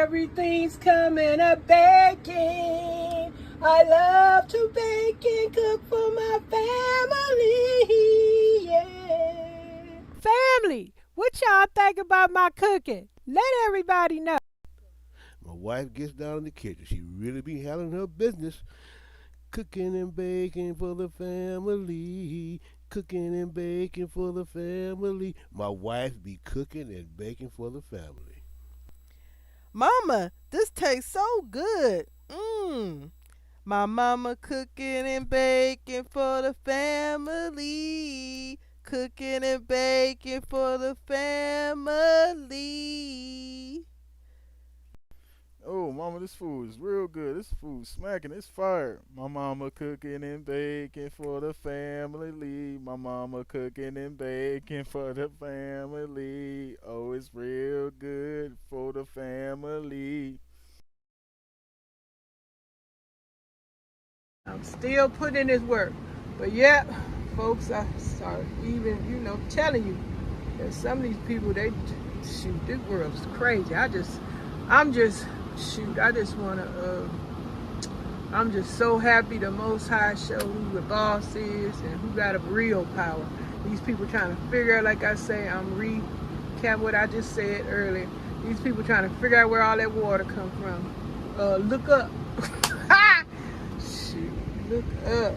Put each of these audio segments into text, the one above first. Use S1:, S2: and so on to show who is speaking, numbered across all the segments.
S1: Everything's coming up baking. I love to bake and cook for my family. Yeah. Family, what y'all think about my cooking? Let everybody know.
S2: My wife gets down in the kitchen. She really be handling her business. Cooking and baking for the family. Cooking and baking for the family. My wife be cooking and baking for the family.
S3: Mama, this tastes so good. Mmm. My mama cooking and baking for the family. Cooking and baking for the family.
S4: Oh, mama, this food is real good. This food smacking. It's fire. My mama cooking and baking for the family. My mama cooking and baking for the family. Oh, it's real good for the family.
S1: I'm still putting in this work. But yeah, folks, I start even, telling you that some of these people, shoot, this world's crazy. I'm just I'm just so happy the Most High show who the boss is and who got a real power. These people trying to figure out, like I say, I'm recap what I just said earlier. These people trying to figure out where all that water come from. Look up. Shoot, look up.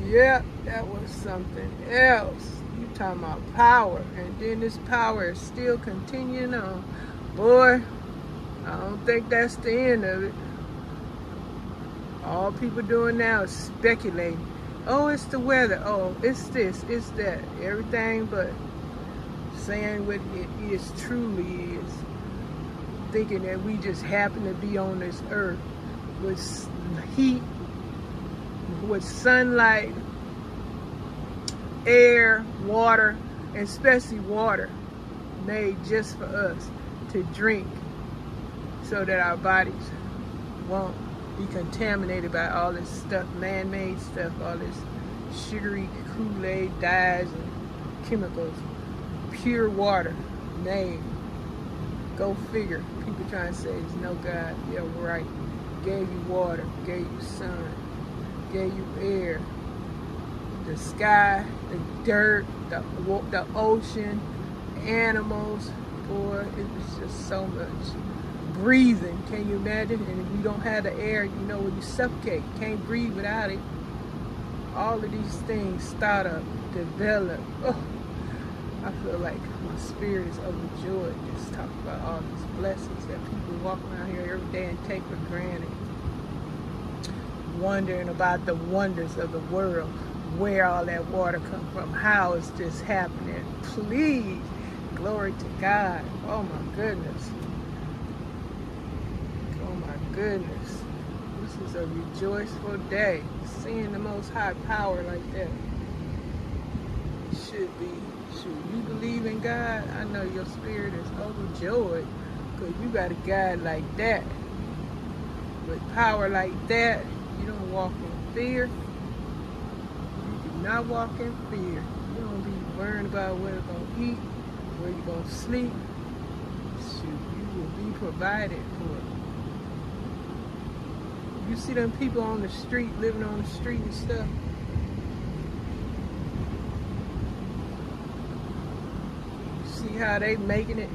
S1: Yep, that was something else. You talking about power, and then this power is still continuing on. Boy, I don't think that's the end of it. All people doing now is speculating. Oh, it's the weather. Oh, it's this, it's that. Everything but saying what it is truly is. Thinking that we just happen to be on this earth with heat, with sunlight, air, water, and especially water made just for us to drink so that our bodies won't be contaminated by all this stuff, man-made stuff, all this sugary Kool-Aid, dyes, and chemicals. Pure water made. Go figure. People trying to say there's no God. Yeah, right. Gave you water, gave you sun, gave you air, the sky, the dirt, the ocean, animals. Boy, it was just so much. Breathing, can you imagine? And if you don't have the air, when you suffocate, can't breathe without it. All of these things start up, develop. Oh, I feel like my spirit is overjoyed just talking about all these blessings that people walk around here every day and take for granted. Wondering about the wonders of the world, where all that water come from, how is this happening? Please, glory to God. Oh my goodness. Oh my goodness. This is a rejoiceful day. Seeing the Most High power like that should be. Should you believe in God? I know your spirit is overjoyed because you got a God like that. With power like that, you don't walk in fear. You do not walk in fear. You don't be worrying about where you're going to eat, where you're going to sleep. Shoot, you will be provided for. You see them people on the street, living on the street and stuff. You see how they making it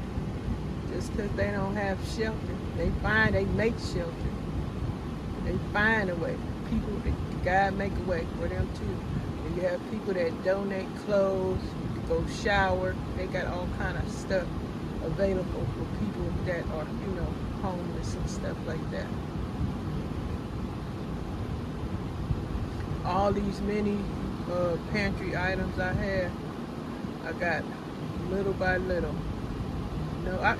S1: just because they don't have shelter. They make shelter. They find a way. People, God make a way for them too. And you have people that donate clothes, you can go shower. They got all kind of stuff available for people that are, homeless and stuff like that. All these many pantry items I have, I got little by little.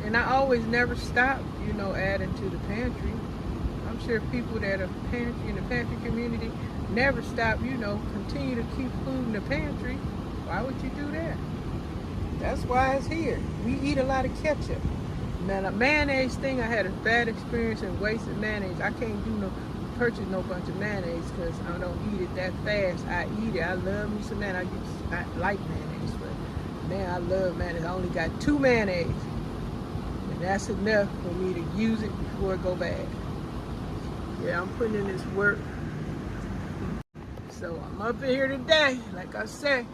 S1: And I always never stop, adding to the pantry. I'm sure people that are in the pantry community never stop, continue to keep food in the pantry. Why would you do that? That's why it's here. We eat a lot of ketchup. Now the mayonnaise thing, I had a bad experience in wasting mayonnaise. I can't purchase no bunch of mayonnaise because I don't eat it that fast. I eat it. I love me some mayonnaise. I like mayonnaise, but now I love mayonnaise. I only got 2 mayonnaise. And that's enough for me to use it before it go bad. Yeah, I'm putting in this work. So I'm up in here today, like I said,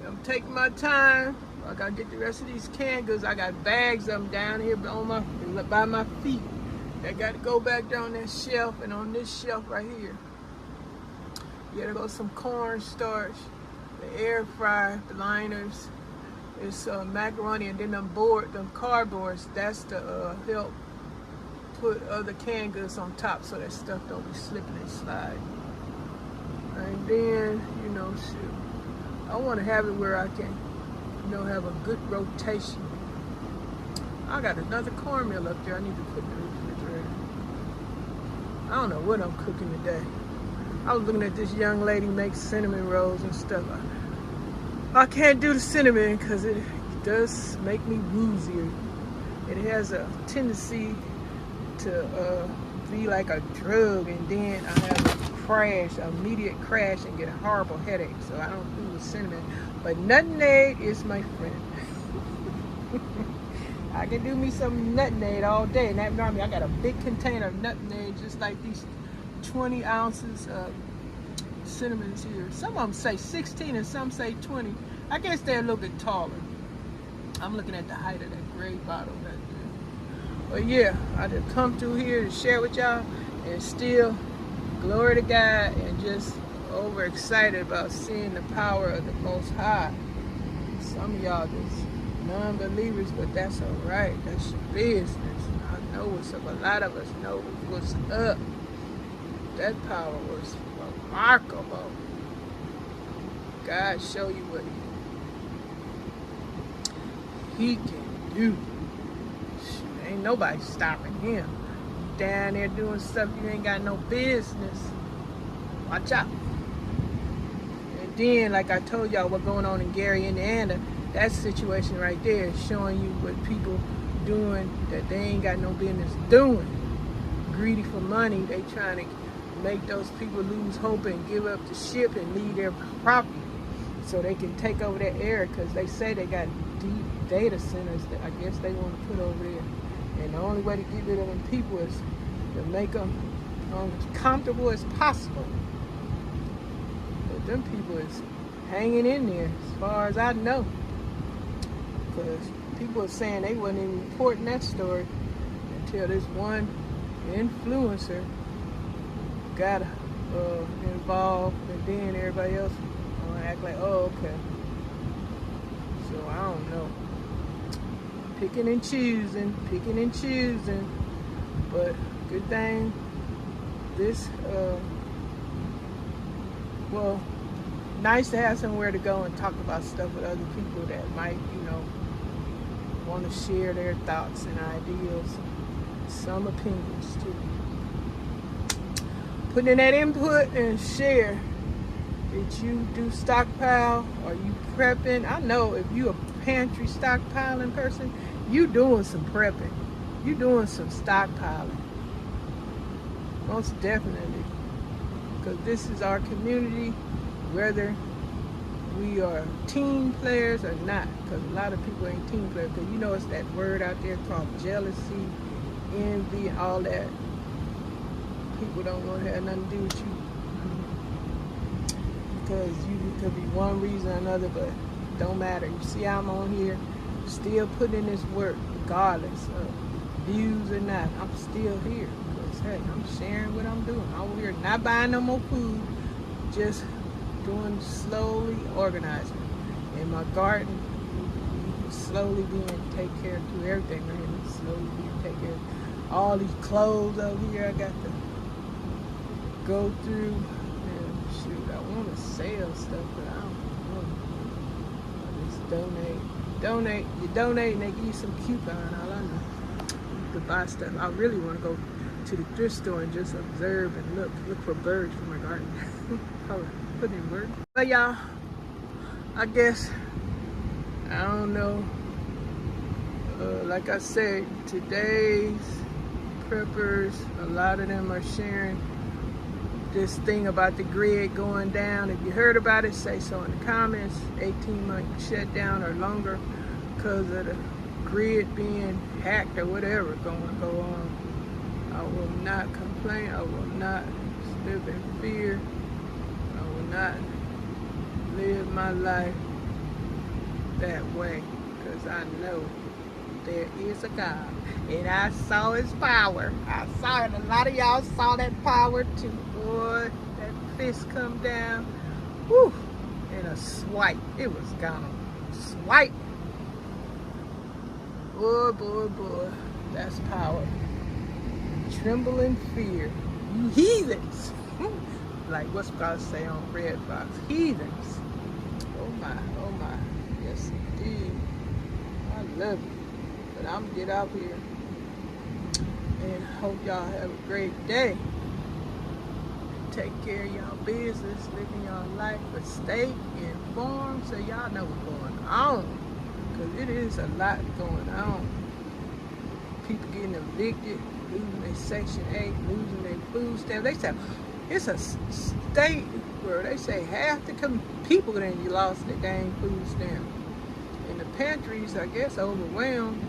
S1: I'm taking my time. I gotta get the rest of these canned goods. I got bags of them down here by my feet. I gotta go back down that shelf, and on this shelf right here, you gotta go some corn starch, the air fryer, the liners, it's macaroni, and then them cardboards. That's to help put other canned goods on top so that stuff don't be slipping and sliding. And then, you know, shoot, I want to have it where I can, you know, have a good rotation. I got another cornmeal up there I need to put in the refrigerator. I don't know what I'm cooking today. I was looking at this young lady make cinnamon rolls and stuff. I can't do the cinnamon because it does make me woozy. It has a tendency to be like a drug, and then I have a crash, immediate crash, and get a horrible headache. So I don't do the cinnamon. But nutmeg is my friend. I can do me some nutmeg all day. And that normally I got a big container of nutmeg, just like these 20 ounces of cinnamons here. Some of them say 16 and some say 20. I guess they're a little bit taller. I'm looking at the height of that gray bottle right there. But yeah, I just come through here to share with y'all, and still glory to God, and just overexcited about seeing the power of the Most High. Some of y'all just non-believers, but that's all right. That's your business. I know what's up. A lot of us know what's up. That power was remarkable. God show you what he can do. Ain't nobody stopping him. Down there doing stuff you ain't got no business. Watch out. And then, like I told y'all, what's going on in Gary, Indiana, that situation right there is showing you what people doing that they ain't got no business doing. Greedy for money. They trying to make those people lose hope and give up the ship and leave their property so they can take over that area, because they say they got deep data centers that I guess they want to put over there. And the only way to get rid of them people is to make them as comfortable as possible. But them people is hanging in there, as far as I know. Because people are saying they wasn't even reporting that story until this one influencer got involved, and then everybody else act like, oh, okay. So I don't know. Picking and choosing. But good thing this, well, nice to have somewhere to go and talk about stuff with other people that might, you know, want to share their thoughts and ideas, some opinions too. Putting in that input and share. Did you do stockpile? Are you prepping? I know if you a pantry stockpiling person, you doing some prepping. You doing some stockpiling. Most definitely. Because this is our community, whether we are team players or not. Because a lot of people ain't team players. Because you know it's that word out there called jealousy, envy, all that. People don't want to have nothing to do with you. Because you could be one reason or another, but don't matter. You see I'm on here still putting in this work regardless of views or not. I'm still here because hey, I'm sharing what I'm doing. I'm over here not buying no more food, just doing slowly organizing. In my garden, slowly being take care of through everything right here. Slowly being take care of all these clothes over here I got to go through. Shoot, I want to sell stuff, but I don't know. I just donate. You donate and they give you some coupon, all I know. You could buy stuff. I really want to go to the thrift store and just observe and look for birds for my garden. Put in work. But y'all, I guess, I don't know. Like I said, today's preppers, a lot of them are sharing this thing about the grid going down. If you heard about it, say so in the comments. 18-month shutdown or longer because of the grid being hacked or whatever going to go on. I will not complain. I will not live in fear. I will not live my life that way, because I know there is a God, and I saw his power. I saw it. A lot of y'all saw that power too. Boy, that fist come down, whew, and a swipe. It was gone. Swipe. Boy, boy, boy, that's power. Tremble in fear, you heathens. Like what's God say on Red Box? Heathens. Oh my, oh my. Yes indeed. I love you. But I'm gonna get out here and hope y'all have a great day. Take care of y'all business, living y'all life, but stay informed so y'all know what's going on. Because it is a lot going on. People getting evicted, losing their Section 8, losing their food stamps. They say it's a state where they say half the people that you lost their dang food stamps. And the pantries, I guess, overwhelmed,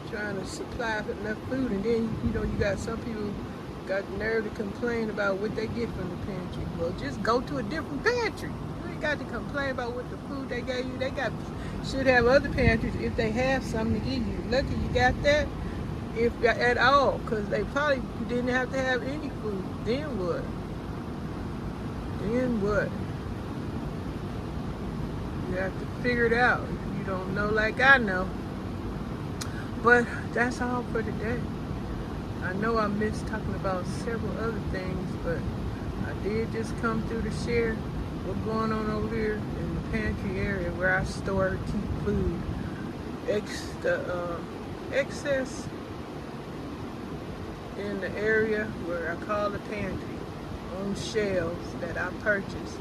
S1: trying to supply enough food. And then, you know, you got some people got the nerve to complain about what they get from the pantry. Well, just go to a different pantry. You ain't got to complain about what the food they gave you. They should have other pantries if they have something to give you. Lucky you got that, if at all, because they probably didn't have to have any food. Then what? Then what? You have to figure it out if you don't know like I know. But that's all for today. I know I missed talking about several other things, but I did just come through to share what's going on over here in the pantry area where I store, keep food. Excess in the area where I call the pantry, on shelves that I purchased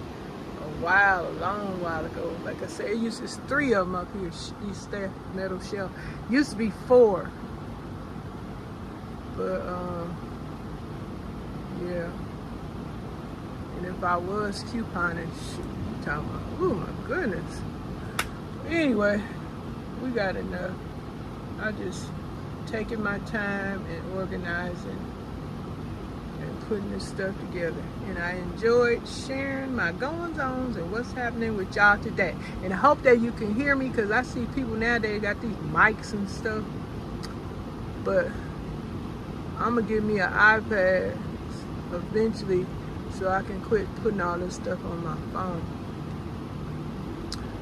S1: a long while ago. Like I said, it used to be 3 of them up here, these staff metal shelf. Used to be 4. But, yeah. And if I was couponing, shoot, you talking about, oh my goodness. Anyway, we got enough. I just taking my time and organizing and putting this stuff together. And I enjoyed sharing my goings-ons and what's happening with y'all today. And I hope that you can hear me, because I see people nowadays got these mics and stuff. But I'm going to give me an iPad eventually so I can quit putting all this stuff on my phone.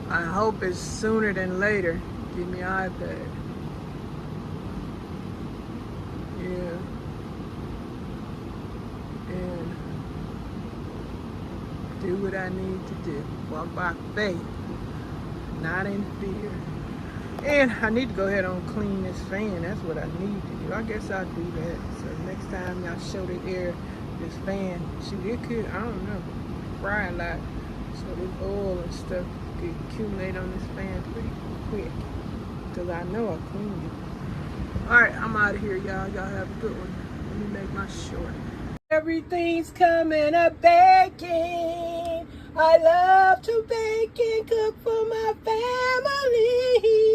S1: I hope it's sooner than later. Give me an iPad. Yeah. And do what I need to do. Walk by faith, not in fear. And I need to go ahead and clean this fan. That's what I need to do. I guess I'll do that. So next time y'all show the air, this fan, shoot, it could, I don't know, fry a lot. So this oil and stuff could accumulate on this fan pretty quick. Because I know I cleaned it. Alright, I'm out of here, y'all. Y'all have a good one. Let me make my short. Everything's coming up baking. I love to bake and cook for my family.